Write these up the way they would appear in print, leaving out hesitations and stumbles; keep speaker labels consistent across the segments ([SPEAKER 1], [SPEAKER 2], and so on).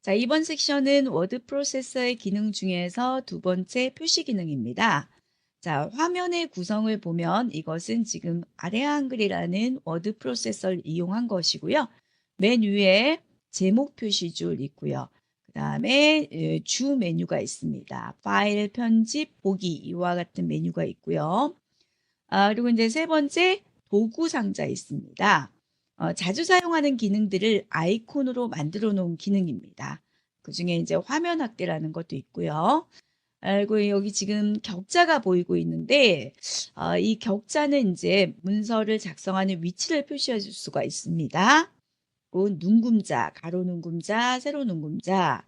[SPEAKER 1] 자, 이번 섹션은 워드 프로세서의 기능 중에서 두 번째 표시 기능입니다. 자, 화면의 구성을 보면 이것은 지금 아래 한글이라는 워드 프로세서를 이용한 것이고요. 맨 위에 제목 표시줄 있고요. 그 다음에 주 메뉴가 있습니다. 파일, 편집, 보기 이와 같은 메뉴가 있고요. 그리고 이제 세 번째 도구 상자 있습니다. 자주 사용하는 기능들을 아이콘으로 만들어 놓은 기능입니다. 그 중에 이제 화면 확대라는 것도 있고요. 그리고 여기 지금 격자가 보이고 있는데 이 격자는 이제 문서를 작성하는 위치를 표시해 줄 수가 있습니다. 눈금자, 가로 눈금자, 세로 눈금자,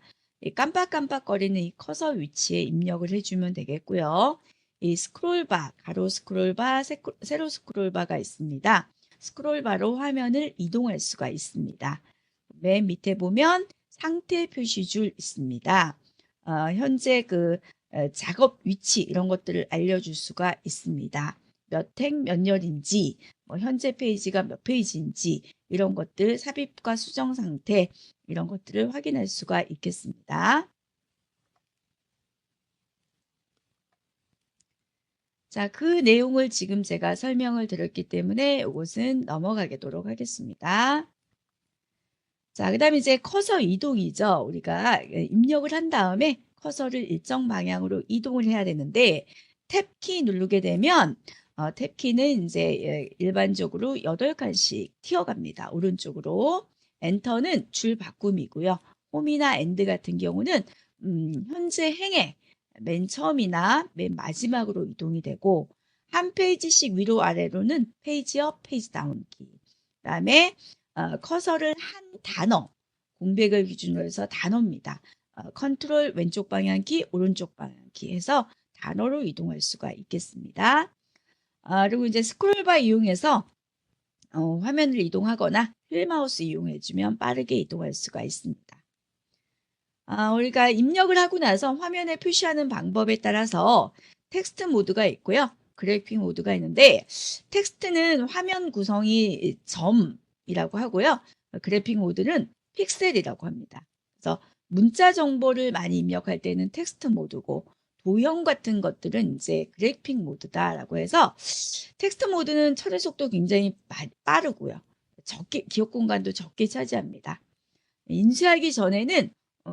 [SPEAKER 1] 깜빡깜빡거리는 이 커서 위치에 입력을 해주면 되겠고요. 이 스크롤바, 가로 스크롤바, 세로 스크롤바가 있습니다. 스크롤바로 화면을 이동할 수가 있습니다. 맨 밑에 보면 상태 표시줄 있습니다. 현재 그 작업 위치 이런 것들을 알려줄 수가 있습니다. 몇 행 몇 열인지, 뭐 현재 페이지가 몇 페이지인지 이런 것들, 삽입과 수정 상태 이런 것들을 확인할 수가 있겠습니다. 자, 그 내용을 지금 제가 설명을 드렸기 때문에 이것은 넘어가도록 하겠습니다. 자, 그 다음에 이제 커서 이동이죠. 우리가 입력을 한 다음에 커서를 일정 방향으로 이동을 해야 되는데 탭키 누르게 되면 탭키는 이제 일반적으로 8칸씩 튀어갑니다. 오른쪽으로. 엔터는 줄 바꿈이고요. 홈이나 엔드 같은 경우는 현재 행에 맨 처음이나 맨 마지막으로 이동이 되고 한 페이지씩 위로 아래로는 페이지 업, 페이지 다운 키. 그다음에 커서를 한 단어, 공백을 기준으로 해서 단어입니다. 컨트롤 왼쪽 방향키, 오른쪽 방향키 해서 단어로 이동할 수가 있겠습니다. 그리고 이제 스크롤바 이용해서 화면을 이동하거나 휠마우스 이용해주면 빠르게 이동할 수가 있습니다. 우리가 입력을 하고 나서 화면에 표시하는 방법에 따라서 텍스트 모드가 있고요. 그래픽 모드가 있는데 텍스트는 화면 구성이 점이라고 하고요. 그래픽 모드는 픽셀이라고 합니다. 그래서 문자 정보를 많이 입력할 때는 텍스트 모드고 도형 같은 것들은 이제 그래픽 모드다라고 해서 텍스트 모드는 처리 속도 굉장히 빠르고요. 기억 공간도 적게 차지합니다. 인쇄하기 전에는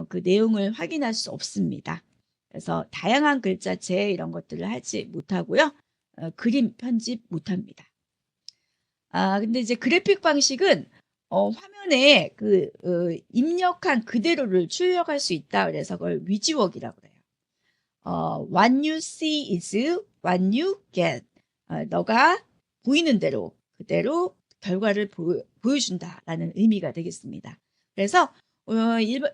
[SPEAKER 1] 그 내용을 확인할 수 없습니다. 그래서 다양한 글자체 이런 것들을 하지 못하고요. 그림 편집 못합니다. 근데 이제 그래픽 방식은 화면에 입력한 그대로를 출력할 수 있다. 그래서 그걸 위즈웍이라고 해요. What you see is what you get. 너가 보이는 대로 그대로 결과를 보여준다라는 의미가 되겠습니다. 그래서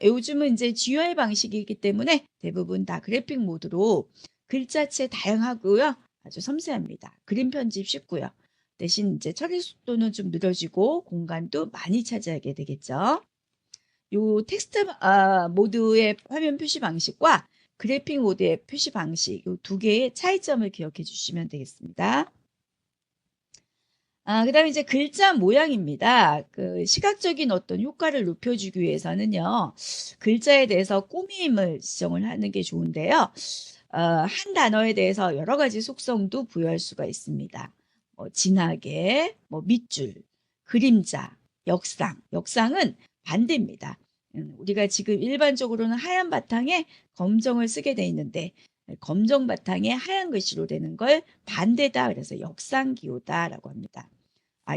[SPEAKER 1] 요즘은 이제 GUI 방식이기 때문에 대부분 다 그래픽 모드로 글자체 다양하고요. 아주 섬세합니다. 그림 편집 쉽고요. 대신 이제 처리 속도는 좀 느려지고 공간도 많이 차지하게 되겠죠. 요 텍스트 모드의 화면 표시 방식과 그래픽 모드의 표시 방식 요 두 개의 차이점을 기억해 주시면 되겠습니다. 그 다음에 이제 글자 모양입니다. 그 시각적인 어떤 효과를 높여주기 위해서는요, 글자에 대해서 꾸밈을 지정을 하는 게 좋은데요. 한 단어에 대해서 여러 가지 속성도 부여할 수가 있습니다. 진하게, 밑줄, 그림자, 역상. 역상은 반대입니다. 우리가 지금 일반적으로는 하얀 바탕에 검정을 쓰게 돼 있는데 검정 바탕에 하얀 글씨로 되는 걸 반대다. 그래서 역상기호다라고 합니다.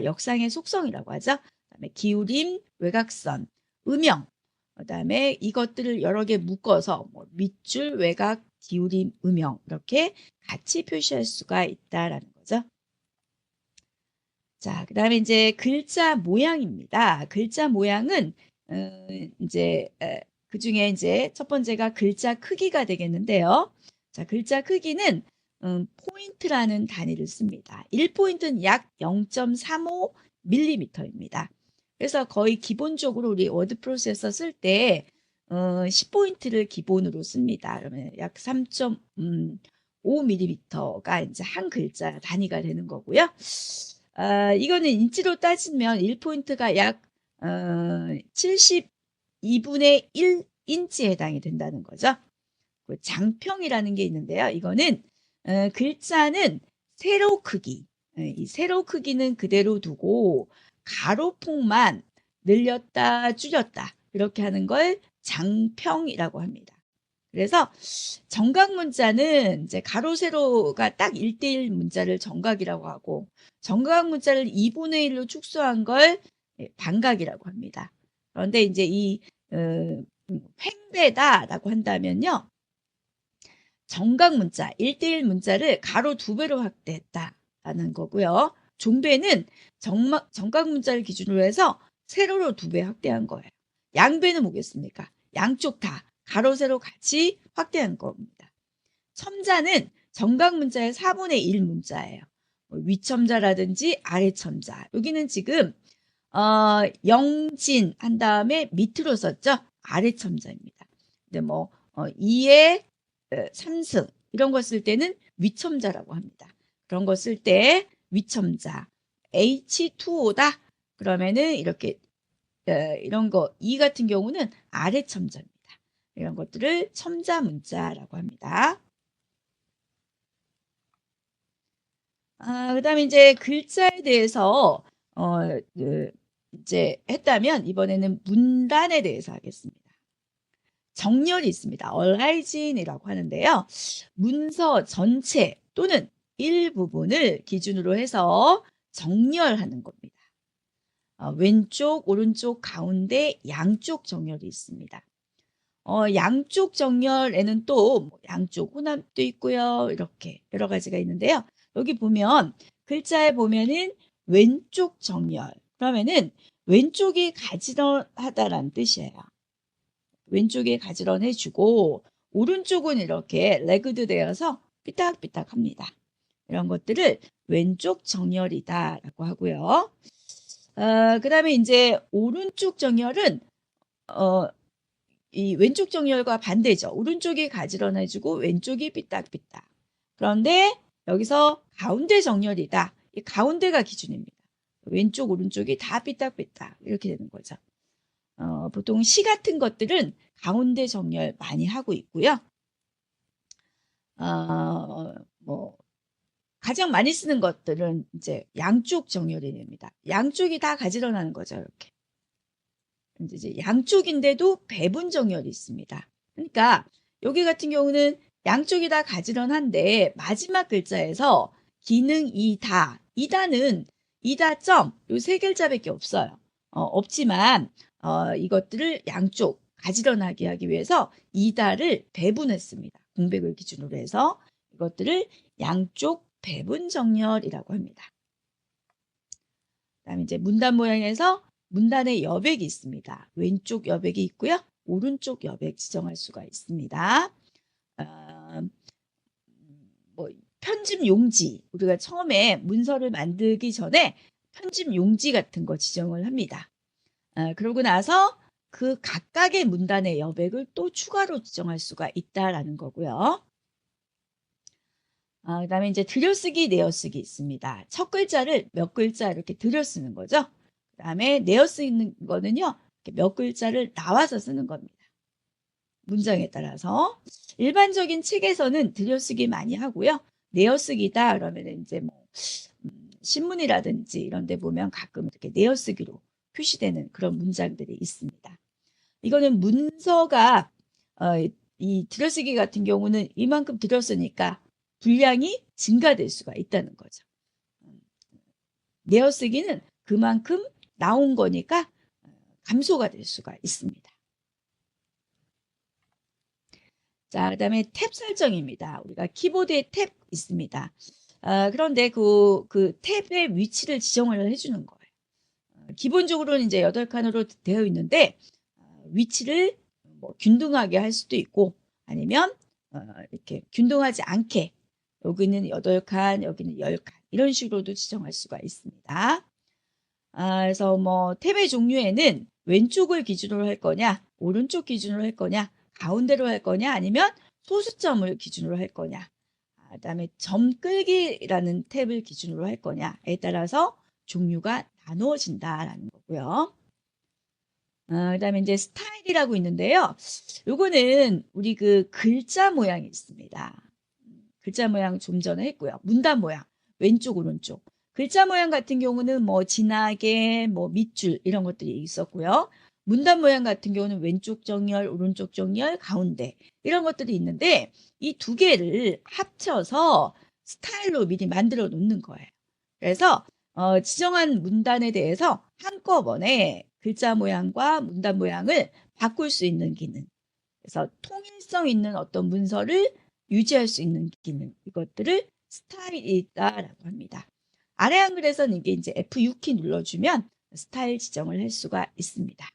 [SPEAKER 1] 역상의 속성이라고 하죠. 그다음에 기울임, 외곽선, 음영, 그다음에 이것들을 여러 개 묶어서 밑줄, 외곽, 기울임, 음영 이렇게 같이 표시할 수가 있다라는 거죠. 자, 그다음에 이제 글자 모양입니다. 글자 모양은 이제 그 중에 이제 첫 번째가 글자 크기가 되겠는데요. 자, 글자 크기는 포인트라는 단위를 씁니다. 1포인트는 약 0.35mm입니다. 그래서 거의 기본적으로 우리 워드 프로세서 쓸 때 10포인트를 기본으로 씁니다. 그러면 약 3.5mm가 이제 한 글자 단위가 되는 거고요. 이거는 인치로 따지면 1포인트가 약 72분의 1 인치에 해당이 된다는 거죠. 그 장평이라는 게 있는데요. 이거는 글자는 세로 크기, 이 세로 크기는 그대로 두고 가로폭만 늘렸다 줄였다 이렇게 하는 걸 장평이라고 합니다. 그래서 정각 문자는 이제 가로 세로가 딱 1대1 문자를 정각이라고 하고 정각 문자를 2분의 1로 축소한 걸 반각이라고 합니다. 그런데 이제 이 횡배다라고 한다면요. 정각 문자 1대1 문자를 가로 2배로 확대했다라는 거고요. 종배는 정각 문자를 기준으로 해서 세로로 2배 확대한 거예요. 양배는 뭐겠습니까? 양쪽 다 가로 세로 같이 확대한 겁니다. 첨자는 정각 문자의 4분의 1 문자예요. 위첨자라든지 아래첨자. 여기는 지금 영진 한 다음에 밑으로 썼죠. 아래첨자입니다. 근데 뭐 2의 3승 이런 거 쓸 때는 위첨자라고 합니다. 그런 거 쓸 때 위첨자 H2O다 그러면은 이렇게 이런 거 이 같은 경우는 아래첨자입니다. 이런 것들을 첨자 문자라고 합니다. 그다음에 이제 글자에 대해서 이제 했다면 이번에는 문단에 대해서 하겠습니다. 정렬이 있습니다. 얼라이진이라고 하는데요. 문서 전체 또는 일부분을 기준으로 해서 정렬하는 겁니다. 왼쪽, 오른쪽, 가운데, 양쪽 정렬이 있습니다. 양쪽 정렬에는 또 양쪽 혼합도 있고요. 이렇게 여러 가지가 있는데요. 여기 보면 글자에 보면은 왼쪽 정렬 그러면은 왼쪽이 가지런하다라는 뜻이에요. 왼쪽에 가지런 해주고 오른쪽은 이렇게 레그드 되어서 삐딱삐딱합니다. 이런 것들을 왼쪽 정렬이다라고 하고요. 그 다음에 이제 오른쪽 정렬은 이 왼쪽 정렬과 반대죠. 오른쪽이 가지런해지고 왼쪽이 삐딱삐딱. 그런데 여기서 가운데 정렬이다. 이 가운데가 기준입니다. 왼쪽 오른쪽이 다 삐딱삐딱 이렇게 되는 거죠. 보통 시 같은 것들은 가운데 정렬 많이 하고 있고요. 뭐 가장 많이 쓰는 것들은 이제 양쪽 정렬이 됩니다. 양쪽이 다 가지런하는 거죠. 이렇게. 이제 양쪽인데도 배분 정렬이 있습니다. 그러니까 여기 같은 경우는 양쪽이 다 가지런한데 마지막 글자에서 기능 이다는 이다점 요 세 글자밖에 없어요. 없지만 이것들을 양쪽 가지런하게 하기 위해서 이다를 배분했습니다. 공백을 기준으로 해서 이것들을 양쪽 배분 정렬이라고 합니다. 그다음에 이제 문단 모양에서 문단의 여백이 있습니다. 왼쪽 여백이 있고요. 오른쪽 여백 지정할 수가 있습니다. 뭐 편집 용지 우리가 처음에 문서를 만들기 전에 편집 용지 같은 거 지정을 합니다. 그러고 나서 그 각각의 문단의 여백을 또 추가로 지정할 수가 있다라는 거고요. 그다음에 이제 들여쓰기, 내어쓰기 있습니다. 첫 글자를 몇 글자 이렇게 들여쓰는 거죠. 그다음에 내어쓰는 거는요. 몇 글자를 나와서 쓰는 겁니다. 문장에 따라서 일반적인 책에서는 들여쓰기 많이 하고요. 내어쓰기다 그러면 이제 뭐 신문이라든지 이런 데 보면 가끔 이렇게 내어쓰기로 표시되는 그런 문장들이 있습니다. 이거는 문서가 이 들여쓰기 같은 경우는 이만큼 들였으니까 분량이 증가될 수가 있다는 거죠. 내어쓰기는 그만큼 나온 거니까 감소가 될 수가 있습니다. 자, 그다음에 탭 설정입니다. 우리가 키보드에 탭 있습니다. 그런데 그 탭의 위치를 지정을 해주는 거예요. 기본적으로는 이제 8칸으로 되어 있는데 위치를 뭐 균등하게 할 수도 있고 아니면 이렇게 균등하지 않게 여기는 8칸, 여기는 10칸 이런 식으로도 지정할 수가 있습니다. 그래서 뭐 탭의 종류에는 왼쪽을 기준으로 할 거냐, 오른쪽 기준으로 할 거냐, 가운데로 할 거냐, 아니면 소수점을 기준으로 할 거냐, 그다음에 점 끌기라는 탭을 기준으로 할 거냐에 따라서 종류가 나누어진다라는 거고요. 그다음에 인제 스타일이라고 있는데요. 요거는 우리 그 글자 모양이 있습니다. 글자 모양 좀 전에 했고요. 문단 모양 왼쪽 오른쪽. 글자 모양 같은 경우는 뭐 진하게 뭐 밑줄 이런 것들이 있었고요. 문단 모양 같은 경우는 왼쪽 정렬, 오른쪽 정렬, 가운데 이런 것들이 있는데 이 두 개를 합쳐서 스타일로 미리 만들어 놓는 거예요. 그래서 지정한 문단에 대해서 한꺼번에 글자 모양과 문단 모양을 바꿀 수 있는 기능. 그래서 통일성 있는 어떤 문서를 유지할 수 있는 기능. 이것들을 스타일이 있다라고 합니다. 아래 한글에서는 이게 이제 F6키 눌러주면 스타일 지정을 할 수가 있습니다.